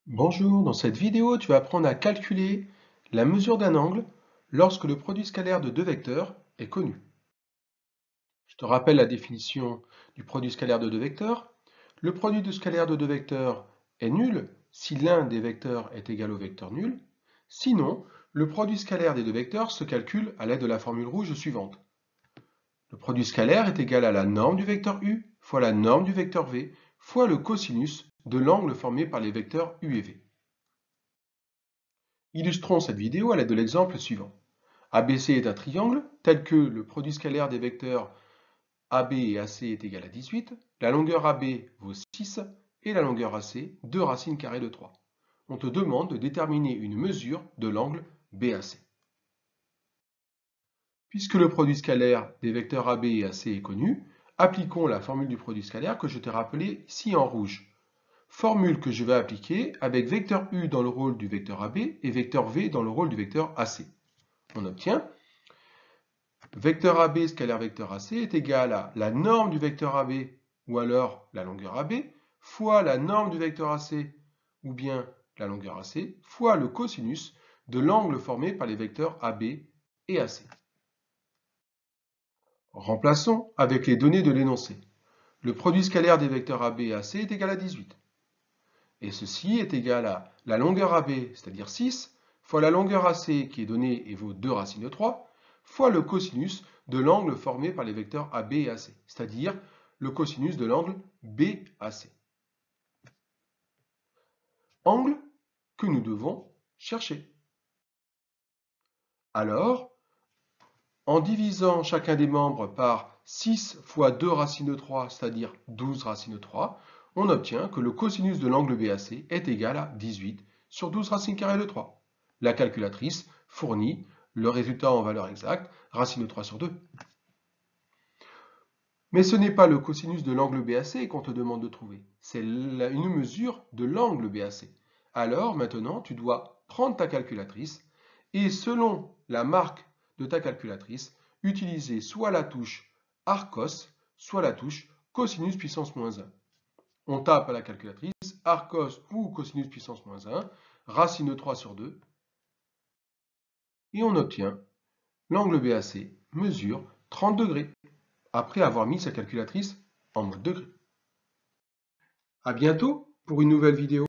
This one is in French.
Bonjour, dans cette vidéo, tu vas apprendre à calculer la mesure d'un angle lorsque le produit scalaire de deux vecteurs est connu. Je te rappelle la définition du produit scalaire de deux vecteurs. Le produit de scalaire de deux vecteurs est nul si l'un des vecteurs est égal au vecteur nul. Sinon, le produit scalaire des deux vecteurs se calcule à l'aide de la formule rouge suivante. Le produit scalaire est égal à la norme du vecteur u fois la norme du vecteur v fois le cosinus de l'angle formé par les vecteurs u et v. Illustrons cette vidéo à l'aide de l'exemple suivant. ABC est un triangle tel que le produit scalaire des vecteurs AB et AC est égal à 18, la longueur AB vaut 6 et la longueur AC 2 racines carrées de 3. On te demande de déterminer une mesure de l'angle BAC. Puisque le produit scalaire des vecteurs AB et AC est connu, appliquons la formule du produit scalaire que je t'ai rappelée ici en rouge. Formule que je vais appliquer avec vecteur U dans le rôle du vecteur AB et vecteur V dans le rôle du vecteur AC. On obtient vecteur AB scalaire vecteur AC est égal à la norme du vecteur AB ou alors la longueur AB fois la norme du vecteur AC ou bien la longueur AC fois le cosinus de l'angle formé par les vecteurs AB et AC. Remplaçons avec les données de l'énoncé. Le produit scalaire des vecteurs AB et AC est égal à 18. Et ceci est égal à la longueur AB, c'est-à-dire 6, fois la longueur AC qui est donnée et vaut 2 racines de 3, fois le cosinus de l'angle formé par les vecteurs AB et AC, c'est-à-dire le cosinus de l'angle BAC. Angle que nous devons chercher. Alors, en divisant chacun des membres par 6 fois 2 racines de 3, c'est-à-dire 12 racines de 3, on obtient que le cosinus de l'angle BAC est égal à 18 sur 12 racines carrées de 3. La calculatrice fournit le résultat en valeur exacte, racine de 3 sur 2. Mais ce n'est pas le cosinus de l'angle BAC qu'on te demande de trouver, c'est une mesure de l'angle BAC. Alors maintenant, tu dois prendre ta calculatrice et selon la marque de ta calculatrice, utiliser soit la touche arcos, soit la touche cosinus puissance moins 1. On tape à la calculatrice arcos ou cosinus puissance moins 1, racine de 3 sur 2, et on obtient l'angle BAC mesure 30 degrés, après avoir mis sa calculatrice en mode degré. À bientôt pour une nouvelle vidéo.